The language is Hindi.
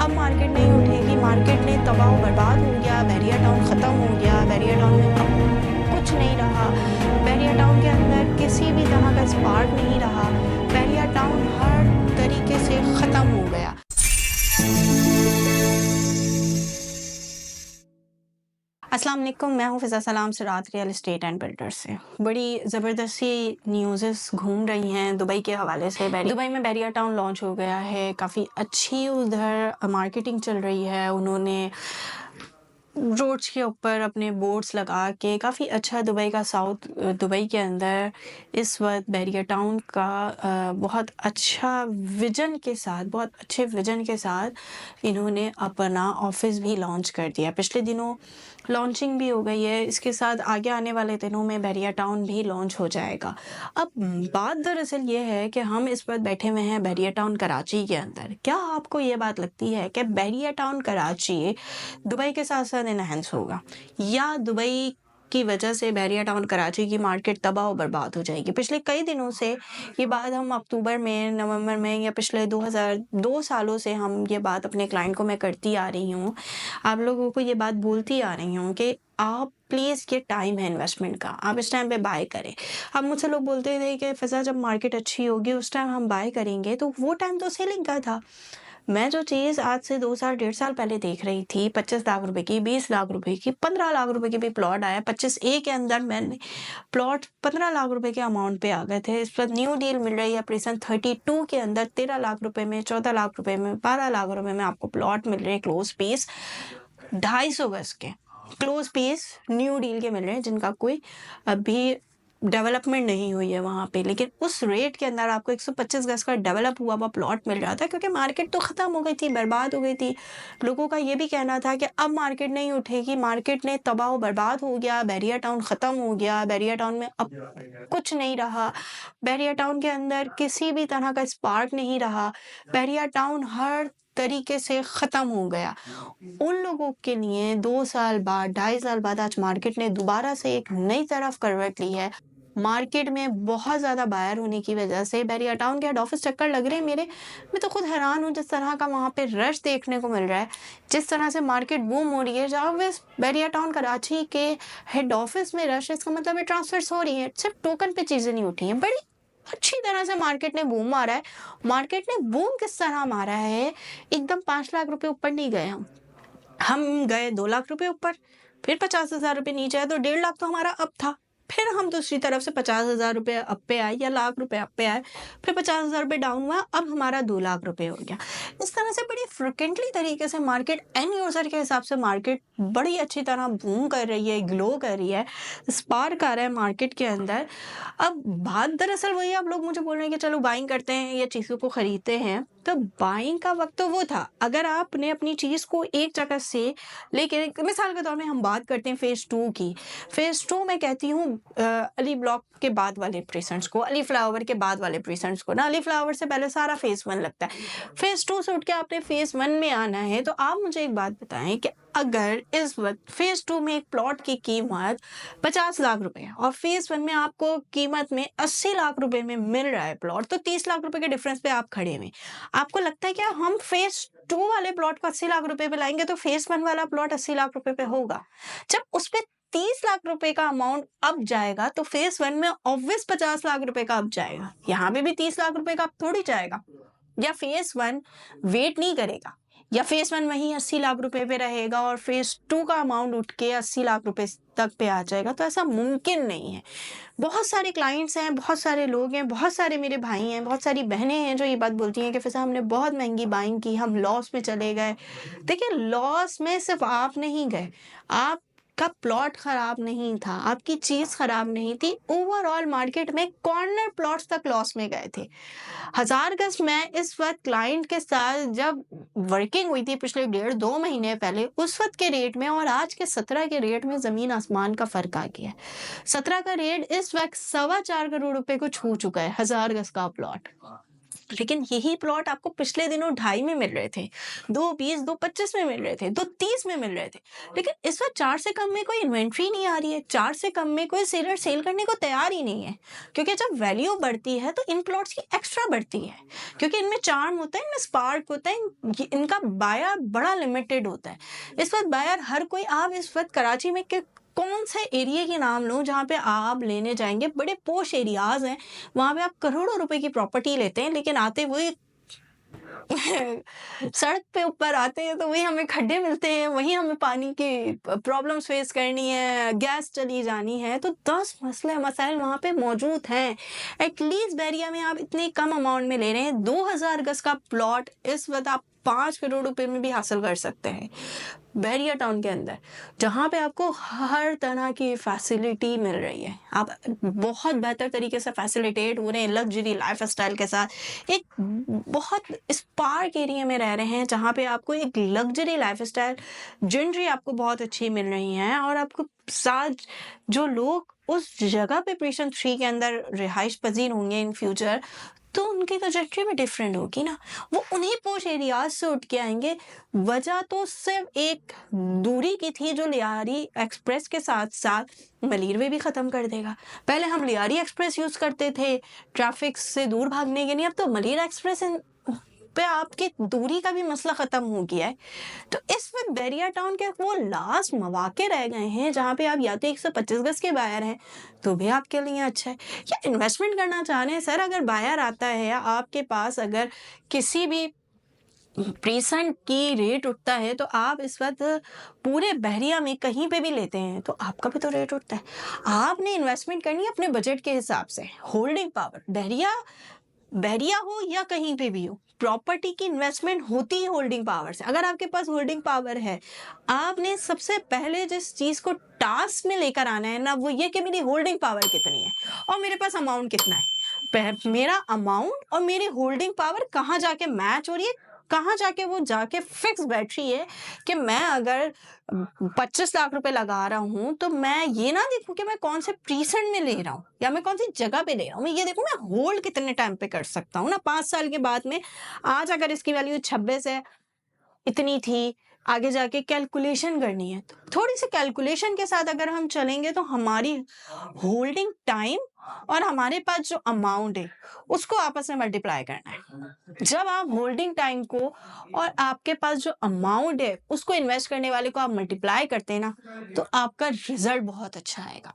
अब मार्केट नहीं उठेगी, मार्केट ने तबाह बर्बाद हो गया, बैरिया टाउन ख़त्म हो गया, बैरिया टाउन में अब कुछ नहीं रहा, बैरिया टाउन के अंदर किसी भी तरह का स्पार्क नहीं रहा, बैरिया टाउन हर तरीके से ख़त्म हो गया। अस्सलाम वालेकुम, मैं हूँ फ़िज़ा सलाम सिरात रियल एस्टेट एंड बिल्डर से। बड़ी ज़बरदस्ती न्यूज़ेस घूम रही हैं दुबई के हवाले से। दुबई में बैरिया टाउन लॉन्च हो गया है, काफ़ी अच्छी उधर मार्केटिंग चल रही है। उन्होंने रोड्स के ऊपर अपने बोर्ड्स लगा के काफ़ी अच्छा दुबई का साउथ दुबई के अंदर इस वक्त बैरिया टाउन का बहुत अच्छा विजन के साथ, बहुत अच्छे विजन के साथ इन्होंने अपना ऑफिस भी लॉन्च कर दिया। पिछले दिनों लॉन्चिंग भी हो गई है, इसके साथ आगे आने वाले दिनों में बैरिया टाउन भी लॉन्च हो जाएगा। अब बात दरअसल ये है कि हम इस वक्त बैठे हुए हैं बैरिया टाउन कराची के अंदर। क्या आपको ये बात लगती है कि बैरिया टाउन कराची दुबई के साथ साथ इनहेंस होगा, या दुबई की वजह से बैरिया टाउन कराची की मार्केट तबाह और बर्बाद हो जाएगी? पिछले कई दिनों से ये बात हम अक्टूबर में, नवंबर में, या पिछले 2002 सालों से हम ये बात अपने क्लाइंट को मैं करती आ रही हूँ, आप लोगों को ये बात बोलती आ रही हूँ कि आप प्लीज़, ये टाइम है इन्वेस्टमेंट का, आप इस टाइम पे बाय करें। अब मुझसे लोग बोलते थे कि फ़िज़ा जब मार्केट अच्छी होगी उस टाइम हम बाय करेंगे, तो वो टाइम तो सेलिंग का था। मैं जो चीज़ आज से 2 साल, 1.5 साल पहले देख रही थी, 25 लाख रुपए की, 20 लाख रुपए की, 15 लाख रुपए की भी प्लॉट आया। 25 ए के अंदर मैंने प्लॉट 15 लाख रुपए के अमाउंट पे आ गए थे। इस पर न्यू डील मिल रही है प्रिसन 32 के अंदर 13 लाख रुपए में, 14 लाख रुपए में, 12 लाख रुपए में आपको प्लॉट मिल रहे हैं क्लोज पीस, 250 गज के क्लोज पीस न्यू डील के मिल रहे हैं, जिनका कोई अभी डेवलपमेंट नहीं हुई है वहाँ पे। लेकिन उस रेट के अंदर आपको 125 गज का डेवलप हुआ हुआ प्लॉट मिल रहा था, क्योंकि मार्केट तो ख़त्म हो गई थी, बर्बाद हो गई थी। लोगों का ये भी कहना था कि अब मार्केट नहीं उठेगी, मार्केट ने तबाह और बर्बाद हो गया, बैरिया टाउन ख़त्म हो गया, बैरिया टाउन में अब कुछ नहीं रहा, बैरिया टाउन के अंदर किसी भी तरह का स्पार्क नहीं रहा, बैरिया टाउन हर तरीके से ख़त्म हो गया। उन लोगों के लिए 2 साल बाद, 2.5 साल बाद आज मार्केट ने दोबारा से एक नई तरफ करवट ली है। मार्केट में बहुत ज़्यादा बायर होने की वजह से बैरिया टाउन के हेड ऑफिस चक्कर लग रहे हैं मेरे। मैं तो खुद हैरान हूँ जिस तरह का वहाँ पे रश देखने को मिल रहा है, जिस तरह से मार्केट बूम हो रही है। जहाँ वे बैरिया टाउन कराची के हेड ऑफिस में रश है, इसका मतलब है ट्रांसफर्स हो रही है, सिर्फ टोकन पे चीज़ें नहीं उठी हैं। बड़ी अच्छी तरह से मार्केट ने बूम मारा है। मार्केट ने बूम किस तरह मारा है, एकदम 5 लाख रुपए ऊपर नहीं गए हम गए 2 लाख रुपए ऊपर, फिर 50,000 रुपए नीचे आए, तो 1.5 लाख तो हमारा अप था। फिर हम दूसरी तरफ से 50,000 रुपए अप पे आए, या लाख रुपए अप पे आए, फिर 50,000 रुपए डाउन हुआ, अब हमारा 2 लाख रुपए हो गया। इस तरह से बड़ी फ्रिक्वेंटली तरीके से मार्केट, एंड यूजर के हिसाब से मार्केट बड़ी अच्छी तरह बूम कर रही है, ग्लो कर रही है, स्पार्क आ रहा है मार्केट के अंदर। अब बात दरअसल वही है, आप लोग मुझे बोल रहे हैं कि चलो बाइंग करते हैं या चीज़ों को खरीदते हैं, तो बाइंग का वक्त तो वो था अगर आपने अपनी चीज़ को एक जगह से लेके, मिसाल के तौर में हम बात करते हैं फेज़ 2 की। फेज़ 2 मैं कहती हूँ अली ब्लॉक के बाद वाले प्रीसेंट्स को, अली फ्लावर के बाद वाले प्रीसेंट्स को ना, अली फ्लावर से पहले सारा फेज़ 1 लगता है। फेज़ 2 से उठ के आपने फेज़ 1 में आना है, तो आप मुझे एक बात बताएं कि अगर इस वक्त फेज़ 2 में एक प्लॉट की कीमत 50 लाख रुपए है और फेज़ 1 में आपको कीमत में 80 लाख रुपए में मिल रहा है प्लॉट, तो 30 लाख रुपए के डिफरेंस पे आप खड़े हुए। आपको लगता है क्या हम फेज़ 2 वाले प्लॉट को 80 लाख रुपए पे लाएंगे तो फेज़ 1 वाला प्लॉट 80 लाख रुपए पे होगा? जब उस पे 30 लाख रुपए का अमाउंट अब जाएगा, तो फेज़ 1 में ऑब्वियस 50 लाख रुपए का अब जाएगा। यहाँ पे भी 30 लाख रुपए का अब थोड़ी जाएगा। या फेज़ 1 वेट नहीं करेगा, या फेज़ 1 वहीं 80 लाख रुपए पे रहेगा और फेज़ 2 का अमाउंट उठ के 80 लाख रुपए तक पे आ जाएगा, तो ऐसा मुमकिन नहीं है। बहुत सारे क्लाइंट्स हैं, बहुत सारे लोग हैं, बहुत सारे मेरे भाई हैं, बहुत सारी बहनें हैं जो ये बात बोलती हैं कि फ़िज़ा हमने बहुत महँगी बाइंग की, हम लॉस में चले गए। देखिए, लॉस में सिर्फ़ आप नहीं गए, आपका प्लॉट खराब नहीं था, आपकी चीज़ खराब नहीं थी, ओवरऑल मार्केट में कॉर्नर प्लॉट्स तक लॉस में गए थे। 1000 गज़ मैं इस वक़्त क्लाइंट के साथ जब वर्किंग हुई थी पिछले 1.5-2 महीने पहले, उस वक़्त के रेट में और आज के 17 के रेट में ज़मीन आसमान का फ़र्क आ गया है। 17 का रेट इस वक़्त 4.25 करोड़ रुपए को छू चुका है, 1000 गज़ का प्लॉट। लेकिन यही प्लॉट आपको पिछले दिनों 2.5 में मिल रहे थे, 2.20, 2.25 में मिल रहे थे, 2.30 में मिल रहे थे। लेकिन इस बार 4 से कम में कोई इन्वेंट्री नहीं आ रही है, 4 से कम में कोई सेलर सेल करने को तैयार ही नहीं है। क्योंकि जब वैल्यू बढ़ती है तो इन प्लॉट्स की एक्स्ट्रा बढ़ती है, क्योंकि इनमें चार्म होता है, इनमें स्पार्क होता है, इनका बायर बड़ा लिमिटेड होता है। इस वक्त बायर हर कोई, आप इस वक्त कराची में कौन से एरिया के नाम लो जहाँ पे आप लेने जाएंगे, बड़े पोश एरियाज हैं, वहां पे आप करोड़ों रुपए की प्रॉपर्टी लेते हैं, लेकिन आते हुए सड़क पे ऊपर आते हैं तो वही हमें खड्डे मिलते हैं, वही हमें पानी की प्रॉब्लम्स फेस करनी है, गैस चली जानी है। तो 10 मसले मसाइल वहाँ पे मौजूद हैं। एटलीस्ट बैरिया में आप इतने कम अमाउंट में ले रहे हैं, 2000 गज का प्लॉट इस वक्त आप 5 करोड़ रुपए में भी हासिल कर सकते हैं बैरिया टाउन के अंदर, जहाँ पे आपको हर तरह की फैसिलिटी मिल रही है। आप बहुत बेहतर तरीके से फैसिलिटेट हो रहे हैं लग्जरी लाइफ स्टाइल के साथ, एक बहुत स्पार्क एरिया में रह रहे हैं जहाँ पे आपको एक लग्जरी लाइफ स्टाइल, ज्वेलरी आपको बहुत अच्छी मिल रही हैं, और आपको साथ जो लोग उस जगह पे प्रीशन 3 के अंदर रिहाइश पजीर होंगे इन फ्यूचर, तो उनकी ट्रजेक्टरी भी डिफरेंट होगी ना। वो उन्हीं पोश एरियाज से उठ के आएंगे। वजह तो सिर्फ एक दूरी की थी जो लियारी एक्सप्रेस के साथ साथ मलीरवे भी ख़त्म कर देगा। पहले हम लियारी एक्सप्रेस यूज़ करते थे ट्रैफिक से दूर भागने के लिए, अब तो मलीर एक्सप्रेस पे आपकी दूरी का भी मसला ख़त्म हो गया है। तो इस वक्त बैरिया टाउन के वो लास्ट मौके रह गए हैं जहाँ पे आप या तो 125 गज के बायर हैं तो भी आपके लिए अच्छा है, या इन्वेस्टमेंट करना चाह रहे हैं सर, अगर बायर आता है आपके पास, अगर किसी भी प्रीसेंट की रेट उठता है तो आप इस वक्त पूरे बहरिया में कहीं पे भी लेते हैं तो आपका भी तो रेट उठता है। आपने इन्वेस्टमेंट करनी है अपने बजट के हिसाब से। होल्डिंग पावर बहरिया हो या कहीं पे भी हो, प्रॉपर्टी की इन्वेस्टमेंट होती है होल्डिंग पावर से। अगर आपके पास होल्डिंग पावर है, आपने सबसे पहले जिस चीज को टास्क में लेकर आना है ना, वो ये कि मेरी होल्डिंग पावर कितनी है और मेरे पास अमाउंट कितना है। मेरा अमाउंट और मेरी होल्डिंग पावर कहाँ जाके मैच हो रही है, कहाँ जाके वो जाके फिक्स बैटरी है कि मैं अगर 25 लाख रुपए लगा रहा हूं तो मैं ये ना देखूं कि मैं कौन से प्रीसेंट में ले रहा हूं या मैं कौन सी जगह पे ले रहा हूं, मैं ये देखूं मैं होल्ड कितने टाइम पे कर सकता हूं ना, 5 साल के बाद में। आज अगर इसकी वैल्यू 26 है, इतनी थी, आगे जाके कैलकुलेशन करनी है, तो थोड़ी सी कैलकुलेशन के साथ अगर हम चलेंगे तो हमारी होल्डिंग टाइम और हमारे पास जो अमाउंट है उसको आपस में मल्टीप्लाई करना है। जब आप होल्डिंग टाइम को और आपके पास जो अमाउंट है उसको इन्वेस्ट करने वाले को आप मल्टीप्लाई करते हैं ना, तो आपका रिजल्ट बहुत अच्छा आएगा।